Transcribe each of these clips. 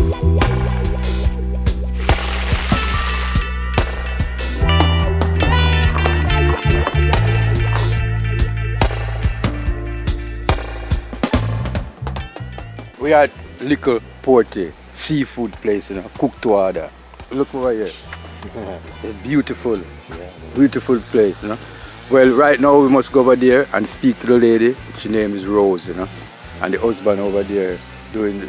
We are at Likkle Portie seafood place, cooked to order. Look over here. It's beautiful, beautiful place, Well, right now we must go over there and speak to the lady. Her name is Rose, and the husband over there doing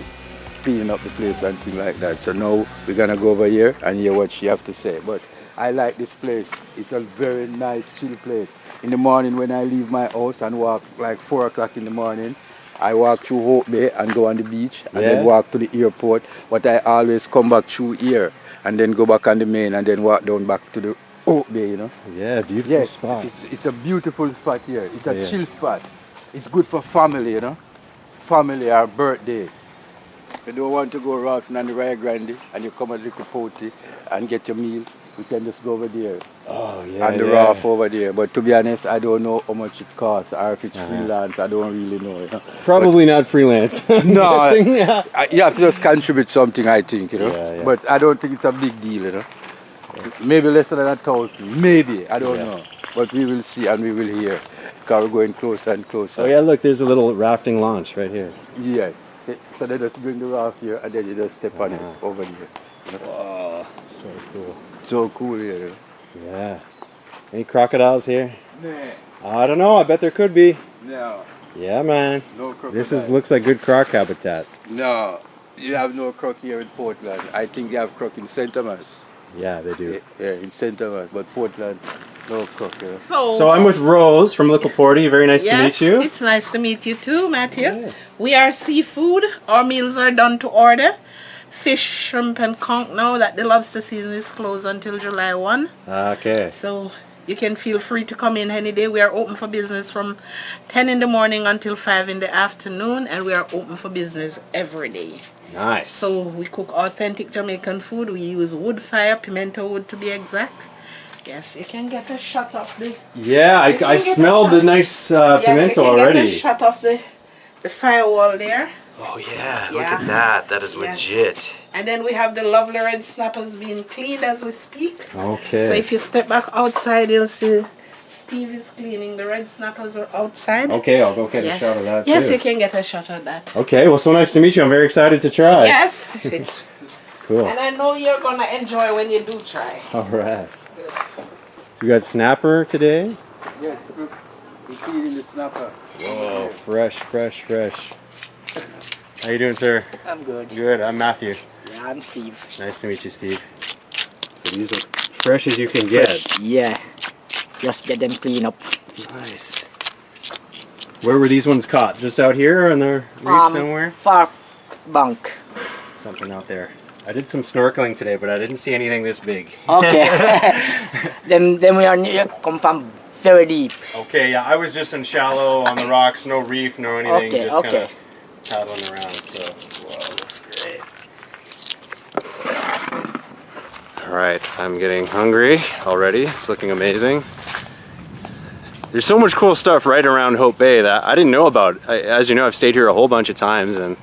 cleaning up the place and things like that. So now we're gonna go over here and hear what she have to say. But I like this place. It's a very nice, chill place. In the morning when I leave my house and walk like 4 o'clock in the morning, I walk through Hope Bay and go on the beach and then walk to the airport. But I always come back through here and then go back on the main and then walk down back to the Hope Bay, Yeah, beautiful spot. It's a beautiful spot here. It's a chill spot. It's good for family, Family or birthday. If you don't want to go rafting on the Rio Grande and you come at Likkle Portie and get your meal, you can just go over there. Oh, yeah. And the raft over there. But to be honest, I don't know how much it costs or if it's freelance. I don't really know. Probably not freelance. No, you have to just contribute something, I think, Yeah. But I don't think it's a big deal, Maybe less than 1,000. Maybe. I don't know. But we will see and we will hear. Because we're going closer and closer. Oh yeah, look, there's a little rafting launch right here. Yes. So they just bring the raft here and then you just step on it over here. Wow, so cool. So cool here. Yeah. Any crocodiles here? Nah. I don't know, I bet there could be. No. Yeah, man. No crocodile. This looks like good croc habitat. No. You have no croc here in Portland. I think you have croc in St. Thomas. Yeah, they do. Yeah, in St. Thomas, but Portland, no croc here. So I'm with Rose from Likkle Portie. Very nice to meet you. It's nice to meet you too, Matthew. Yeah. We are seafood. Our meals are done to order. Fish, shrimp, and conch now that the lobster season is closed until July 1. Okay. So you can feel free to come in any day. We are open for business from 10 in the morning until 5 in the afternoon, and we are open for business every day. Nice. So we cook authentic Jamaican food. We use wood fire, pimento wood to be exact. Yes, you can get a shot of the... Yeah, I smelled the nice pimento already. Get a shot of the firewall there. Oh yeah, look at that. That is legit. And then we have the lovely red snappers being cleaned as we speak. Okay. So if you step back outside, you'll see Steve is cleaning. The red snappers are outside. Okay, I'll go get a shot of that too. Yes, you can get a shot of that. Okay, well, so nice to meet you. I'm very excited to try. Yes. It's cool. And I know you're going to enjoy when you do try. All right. So we got snapper today. Yes, we're cleaning the snapper. Whoa, fresh. How you doing, sir? I'm good. Good. I'm Matthew. Yeah, I'm Steve. Nice to meet you, Steve. So these are fresh as you can get. Yeah. Just get them clean up. Nice. Where were these ones caught? Just out here or in the reef somewhere? Far bank. Something out there. I did some snorkeling today, but I didn't see anything this big. Okay. then we are near, come from very deep. Okay, yeah, I was just in shallow on the rocks, no reef, no anything, Okay, just okay. kind of paddling around. So, whoa, looks great. All right, I'm getting hungry already. It's looking amazing. There's so much cool stuff right around Hope Bay that I didn't know about. As you know, I've stayed here a whole bunch of times, and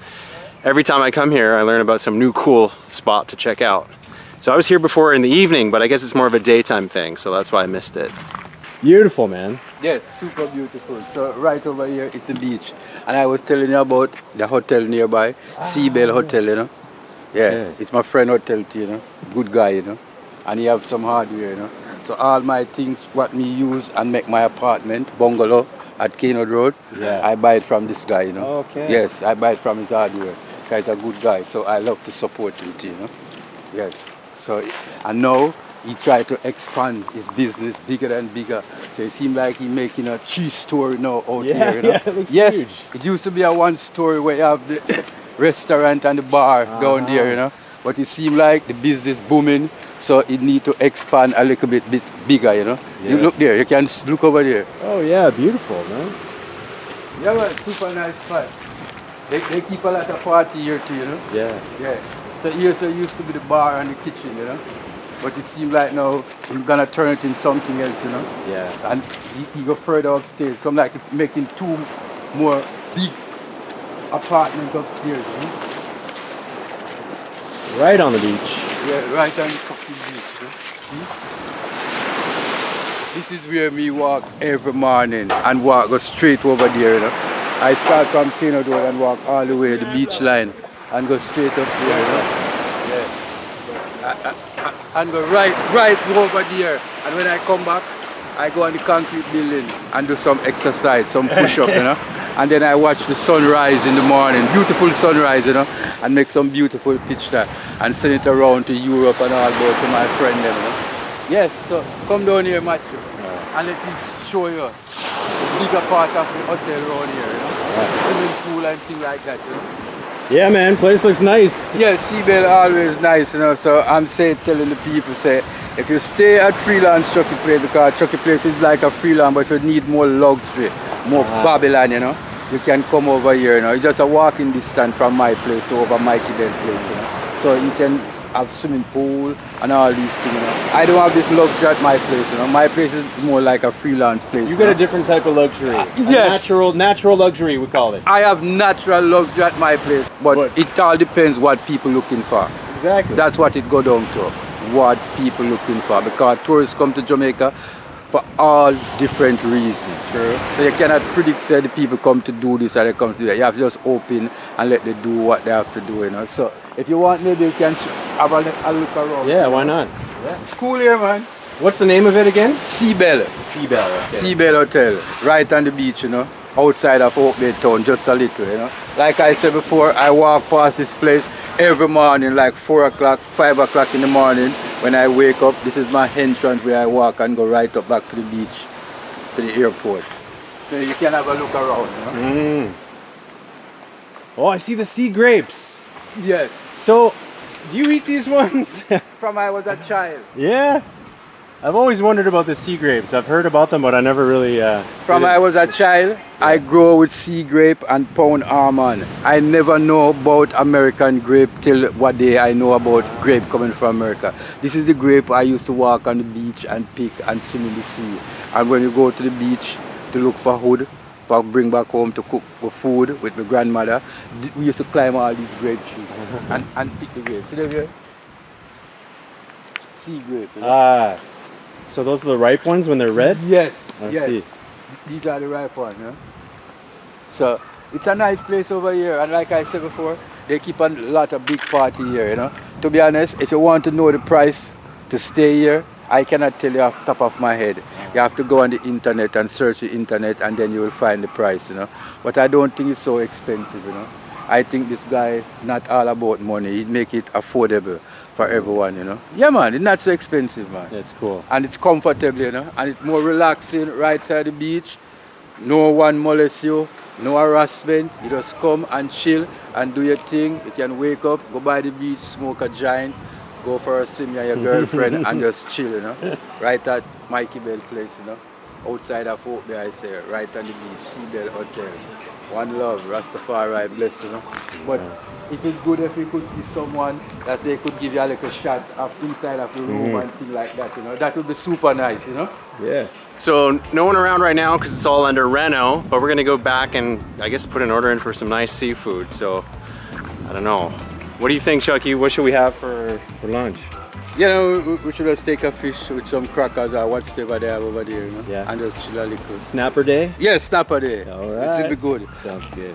every time I come here, I learn about some new cool spot to check out. So I was here before in the evening, but I guess it's more of a daytime thing, so that's why I missed it. Beautiful, man. Yes, super beautiful. So right over here, it's a beach. And I was telling you about the hotel nearby, Seabell Hotel, Yeah, it's my friend hotel too, Good guy, And he have some hardware, So all my things, what me use and make my apartment, bungalow at Keynote Road, I buy it from this guy, Okay. Yes, I buy it from his hardware. He's a good guy, so I love to support him too, Yes. So, and now he try to expand his business bigger and bigger. So it seems like he's making a 3-story now out here, Yeah, it looks yes, huge. it used to be a 1-story where you have the restaurant and the bar down there, But it seems like the business booming, so it need to expand a little bit bigger, You look there, you can look over there. Oh yeah, beautiful, man. Yeah, well, super nice spot. They keep a lot of party here too, Yeah. Yeah. So here used to be the bar and the kitchen, But it seems like now we're gonna turn it in something else, Yeah. And he go further upstairs. So I'm like making 2 more big apartments upstairs, Right on the beach. Yeah, right on the fucking beach. This is where me walk every morning and go straight over there, you know. I start from Pimento and walk all the way to the beach line and go straight up there, you know. Yeah. And go right over there. And when I come back, I go on the concrete building and do some exercise, some push-up, you know. And then I watch the sunrise in the morning, beautiful sunrise, you know, and make some beautiful picture and send it around to Europe and all about to my friend, you know. Yes, so come down here, Matthew, and let me show you the bigger part of the hotel around here, you know. Swimming pool and things like that, you know. Yeah, man, place looks nice. Yeah, Seabell always nice, you know, so I'm telling the people, if you stay at freelance Chucky Place, because Chucky Place is like a freelance, but you need more luxury, more Babylon, you know, you can come over here, you know. It's just a walking distance from my place to over Mikey Bell place, you know. So you can have swimming pool and all these things, you know. I don't have this luxury at my place, you know. My place is more like a freelance place. You got a different type of luxury. Yes. Natural luxury, we call it. I have natural luxury at my place, but it all depends what people looking for. Exactly. That's what it go down to, what people looking for, because tourists come to Jamaica for all different reasons. True. So you cannot predict say the people come to do this or they come to do that. You have to just open and let them do what they have to do, you know. So if you want, maybe you can have a look around. Yeah, why not? Yeah. It's cool here, man. What's the name of it again? Seabell. Seabell. Okay. Seabell Hotel, right on the beach, you know, outside of Oak Bay town, just a little, you know. Like I said before, I walk past this place every morning, like 4 o'clock, 5 o'clock in the morning. When I wake up, this is my entrance where I walk and go right up back to the beach, to the airport. So you can have a look around, you know. Oh, I see the sea grapes. Yes. So, do you eat these ones? From I was a child. Yeah. I've always wondered about the sea grapes. I've heard about them, but I never really... From I was a child, I grew with sea grape and pound almond. I never know about American grape till what day I know about grape coming from America. This is the grape I used to walk on the beach and pick and swim in the sea. And when you go to the beach to look for wood, for bring back home to cook for food with my grandmother, we used to climb all these grape trees and pick the grapes. See them here? Sea grape. You know? So those are the ripe ones when they're red? Yes. I yes. see. These are the ripe ones, yeah? So it's a nice place over here, and like I said before, they keep a lot of big party here, you know. To be honest, if you want to know the price to stay here, I cannot tell you off the top of my head. You have to go on the internet and search the internet, and then you will find the price, you know. But I don't think it's so expensive, you know. I think this guy not all about money. He'd make it affordable for everyone, you know. Yeah, man, it's not so expensive, man. That's cool. And it's comfortable, you know, and it's more relaxing right side the beach. No one molests you, no harassment. You just come and chill and do your thing. You can wake up, go by the beach, smoke a joint, go for a swim with your girlfriend and just chill, you know. Right at Mikey Bell place, you know. Outside of Oak Bay, I say, right on the beach, Seabell Hotel. One love, Rastafari bless, you know. But it is good if you could see someone that they could give you a little shot of inside of the room and things like that, you know. That would be super nice, you know. Yeah. So no one around right now because it's all under reno, but we're gonna go back and I guess put an order in for some nice seafood. So I don't know. What do you think, Chucky? What should we have for lunch? You know, we should just take a fish with some crackers or whatever they have over there, you know. Yeah. And just chill a little. Snapper day? Yes, snapper day. All It right. should be good. Sounds good.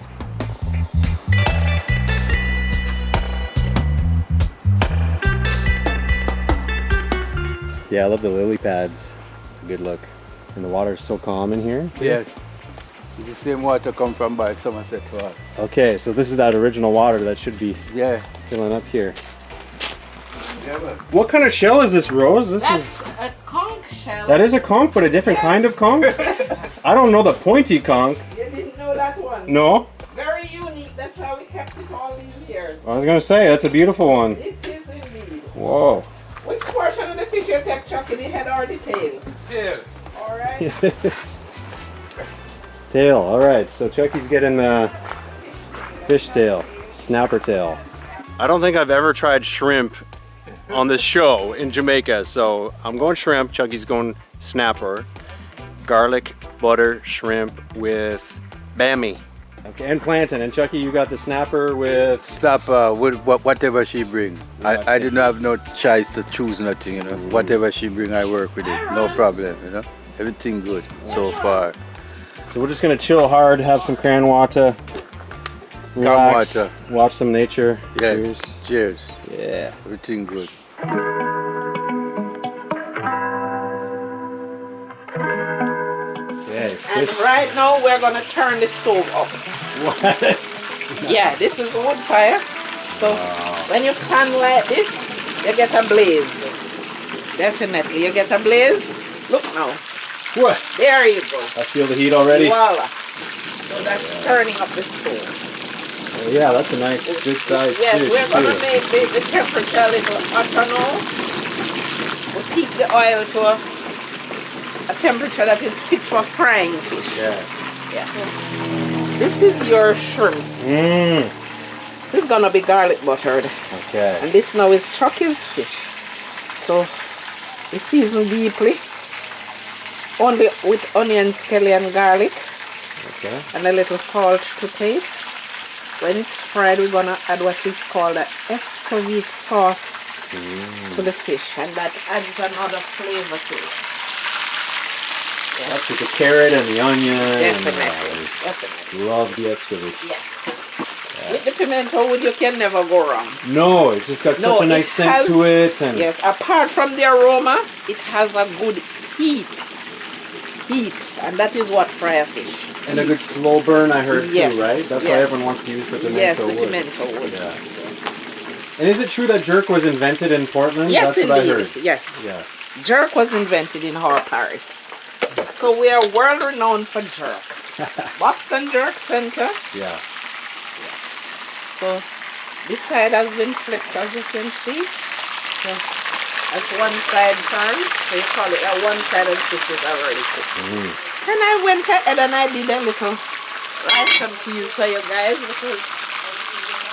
Yeah, I love the lily pads. It's a good look. And the water's so calm in here, too. Yes. It's the same water come from by Somerset for us. Okay, so this is that original water that should be Yeah. filling up here. Yeah, man. What kind of shell is this, Rose? This That's is... a conch shell. That is a conch, but a different kind of conch? I don't know the pointy conch. You didn't know that one? No? Very unique. That's how we kept it all these years. I was gonna say, that's a beautiful one. It is indeed. Whoa. Which portion of the fish you take, Chucky? The head or the tail? Tail. All right. Tail, alright. So Chucky's getting the fish tail, snapper tail. I don't think I've ever tried shrimp on this show in Jamaica, so I'm going shrimp, Chucky's going snapper. Garlic, butter, shrimp with Bammy. Okay, and plantain. And Chucky, you got the snapper with... Stop with whatever she bring. I didn't have no choice to choose nothing, you know. Whatever she bring, I work with it. No problem, you know. Everything good so far. So we're just gonna chill hard, have some cran water, relax, water. watch some nature. Yes. Cheers. Cheers. Yeah. Everything good. Okay. And Fish. right now we're gonna turn the stove up. What? Yeah, this is wood fire. So when you fan like this, you get a blaze. Definitely, you get a blaze. Look now. What? There you go. I feel the heat already. Voila. So that's turning up the stove. Oh, yeah, that's a nice, good size Yes, fish we're gonna too. make the temperature a little hotter now. We'll keep the oil to a temperature that is fit for frying fish. Yeah. Yeah. This is your shrimp. Mmm. This is gonna be garlic buttered. Okay. And this now is Chucky's fish. So we season deeply. Only with onion, scallion, garlic, Okay. and a little salt to taste. When it's fried, we're gonna add what is called an escovitch sauce to the fish, and that adds another flavor to it. That's with the carrot and the onion. Definitely, definitely. Love the escovitch. Yes. With the pimento wood, you can never go wrong. No, it's just got such a nice it scent has- to it. And Yes, apart from the aroma, it has a good heat. And that is what fry a fish. And a good slow burn, I heard Yes, too, right? That's why yes. everyone wants to use the pimento Yes, the wood. pimento wood. Yeah. And is it true that jerk was invented in Portland? Yes, That's what I indeed. heard. Yes. Yeah. Jerk was invented in our parish. So we are world renowned for jerk. Boston Jerk Center. Yeah. So this side has been flipped, as you can see. So as one side turns, so you call it one side of the fish is already cooked. And I went ahead and I did a little rice and peas for you guys, because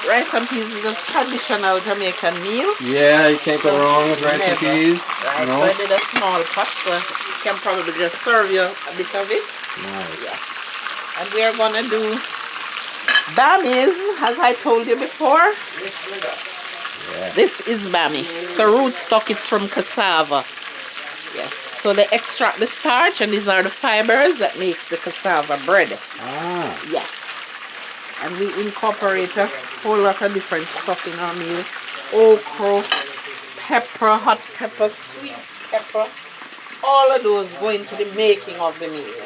rice and peas is a traditional Jamaican meal. Yeah, you can't go wrong with rice and Never. peas. Right, No? so I did a small pot, so I can probably just serve you a bit of it. Nice. Yeah. And we are gonna do Bammies, as I told you before. Yeah. This is Bammy. It's a rootstock, it's from cassava. Yes. So they extract the starch, and these are the fibers that makes the cassava bread. Ah. Yes. And we incorporate a whole lot of different stuff in our meal. Okra, pepper, hot pepper, sweet pepper. All of those go into the making of the meal.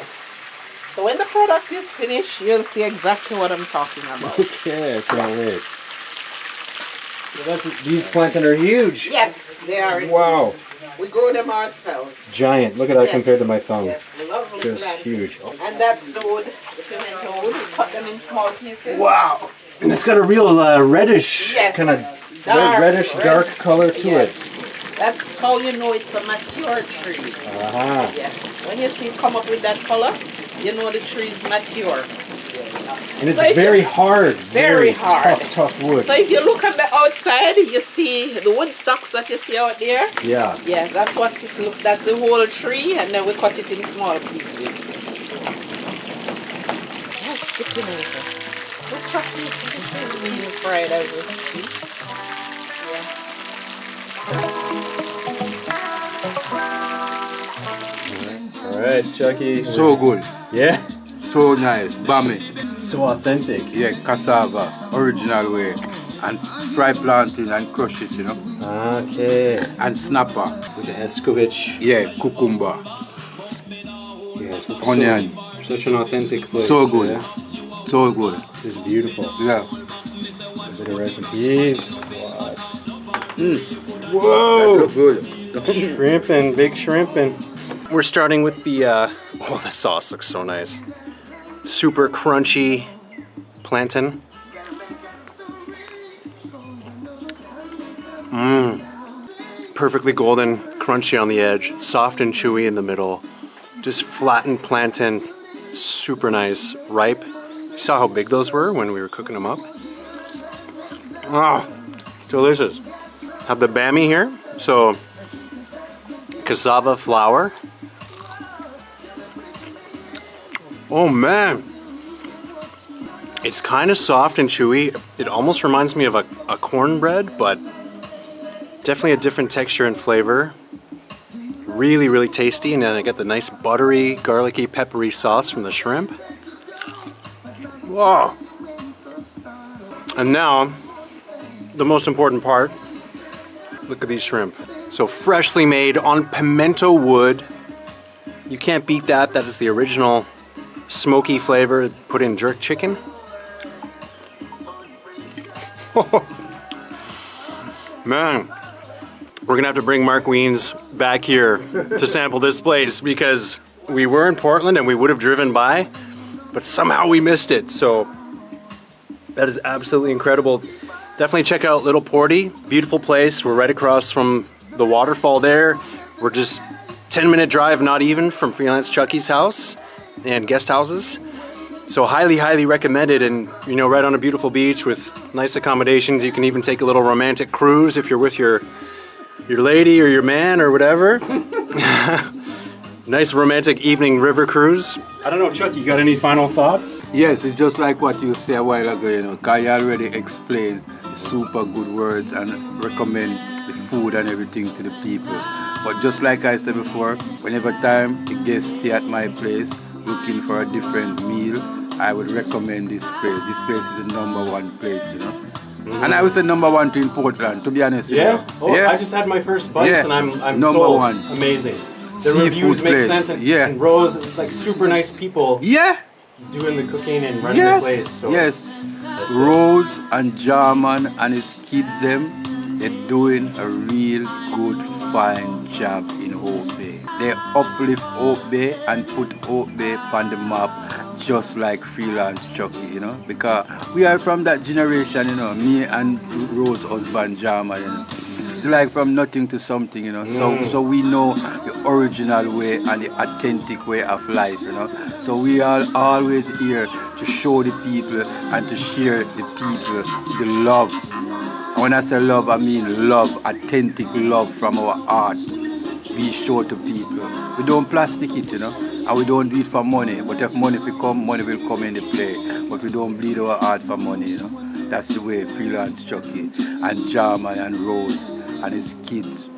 So when the product is finished, you'll see exactly what I'm talking about. Okay, I can't wait. Well, these plantain are huge. Yes, they are. Wow. We grow them ourselves. Giant. Look at that Yes. compared to my thumb. Yes, lovely Just plant. huge. And that's the wood, the pimento wood. We cut them in small pieces. Wow. And it's got a real reddish, Yes. kind of Dark reddish, red. dark color to Yes. it. That's how you know it's a mature tree. Uh-huh. Yeah. When you see it come up with that color, you know the tree is mature. And it's So if very you- hard. Very hard. Tough wood. So if you look on the outside, you see the wood stocks that you see out there. Yeah. Yeah, that's what it look. That's the whole tree, and then we cut it in small pieces. That's the pimento. So Chucky is being fried as we speak. All right, Chucky. So good. Yeah. So nice. Bammy. So authentic. Yeah, cassava. Original way. And fry plantain and crush it, you know. Okay. And snapper. With the escovitch. Yeah, cucumber. Yes. It's Onion. Such an authentic place. So good. Yeah? So good. It's beautiful. Yeah. A bit of rice and peas. What? That Whoa! look good. Shrimping, big shrimping. We're starting with the, oh, the sauce looks so nice. Super crunchy plantain. Mmm. Perfectly golden, crunchy on the edge, soft and chewy in the middle. Just flattened plantain, super nice, ripe. You saw how big those were when we were cooking them up? Oh, delicious. Have the Bammy here. So, cassava flour. Oh man. It's kind of soft and chewy. It almost reminds me of a cornbread, but definitely a different texture and flavor. Really, really tasty. And then I get the nice buttery, garlicky, peppery sauce from the shrimp. Whoa! And now, the most important part. Look at these shrimp. So freshly made on pimento wood. You can't beat that. That is the original smoky flavor put in jerk chicken. Man, we're gonna have to bring Mark Wiens back here to sample this place because we were in Portland and we would have driven by, but somehow we missed it. So that is absolutely incredible. Definitely check out Likkle Portie. Beautiful place. We're right across from the waterfall there. We're just 10-minute drive, not even, from freelance Chucky's house and guest houses. So highly, highly recommended, and you know, right on a beautiful beach with nice accommodations. You can even take a little romantic cruise if you're with your lady or your man or whatever. Nice romantic evening river cruise. I don't know, Chuck, you got any final thoughts? Yes, it's just like what you said a while ago, you know, because you already explained the super good words and recommend the food and everything to the people. But just like I said before, whenever time the guests stay at my place looking for a different meal, I would recommend this place. This place is the #1 place, you know. Mm-hmm. And I would say #1 in Portland, to be honest with you. Oh, yeah? I just had my first bites and I'm number sold. one. Amazing. The Seafood reviews make place. sense, and Rose, like super nice people doing the cooking and running the place. So yes. Rose and Jarman and his kids, they're doing a real good, fine job in Hope Bay. They uplift Hope Bay and put Hope Bay on the map, just like freelance Chucky, you know, because we are from that generation, you know, me and Rose husband Jarman, you know. It's like from nothing to something, you know. So we know the original way and the authentic way of life, you know. So we are always here to show the people and to share the people the love. And when I say love, I mean love, authentic love from our heart. We show to people. We don't plastic it, you know, and we don't do it for money. But if money will come, money will come into play. But we don't bleed our heart for money, you know. That's the way freelance Chucky and Jarman and Rose and his kids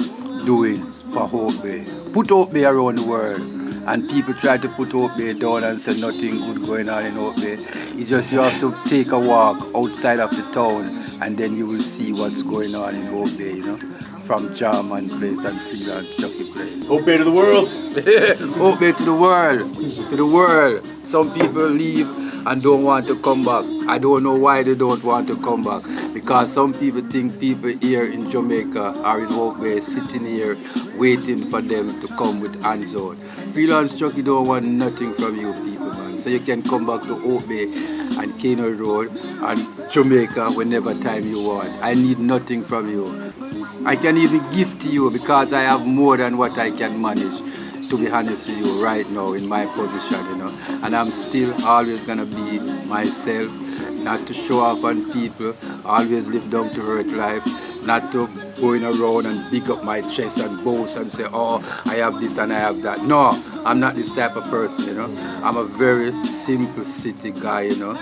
doing for Hope Bay. Put Hope Bay around the world. And people try to put Hope Bay down and say nothing good going on in Hope Bay. It's just you have to take a walk outside of the town and then you will see what's going on in Hope Bay, you know. From Jarman place and freelance Chucky place. Hope Bay to the world. Hope Bay to the world. To the world. Some people leave and don't want to come back. I don't know why they don't want to come back. Because some people think people here in Jamaica or in Hope Bay sitting here waiting for them to come with hands out. Freelance Chucky don't want nothing from you people, man. So you can come back to Hope Bay and Kano Road and Jamaica whenever time you want. I need nothing from you. I can even give to you because I have more than what I can manage, to be honest with you, right now in my position, you know. And I'm still always gonna be myself, not to show off on people, always live down to earth life, not to going around and big up my chest and boast and say, oh, I have this and I have that. No, I'm not this type of person, you know. I'm a very simple city guy, you know.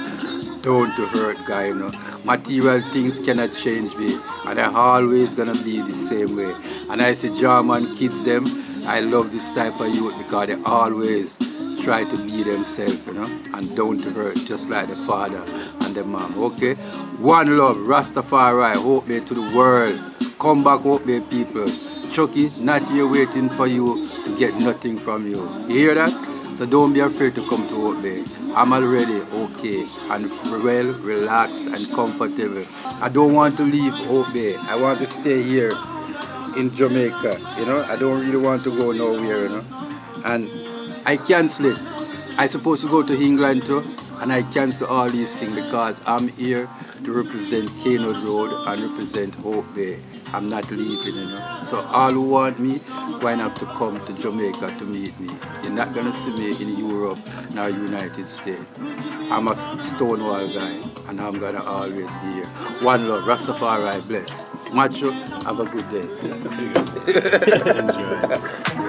Down to earth guy, you know. Material things cannot change me, and I'm always gonna be the same way. And I say Jarman kids them, I love this type of youth because they always try to be themselves, you know, and down to earth, just like the father and the mom. Okay? One love, Rastafari, Hope Bay to the world. Come back, Hope Bay people. Chucky, not here waiting for you to get nothing from you. You hear that? So don't be afraid to come to Hope Bay. I'm already okay and well, relaxed and comfortable. I don't want to leave Hope Bay. I want to stay here in Jamaica, you know. I don't really want to go nowhere, you know. And I cancel it. I supposed to go to England too, and I cancel all these things because I'm here to represent Kano Road and represent Hope Bay. I'm not leaving, you know. So all who want me, why not to come to Jamaica to meet me? You're not gonna see me in Europe nor United States. I'm a Stonewall guy, and I'm gonna always be here. One love, Rastafari bless. Macho, have a good day. Enjoy.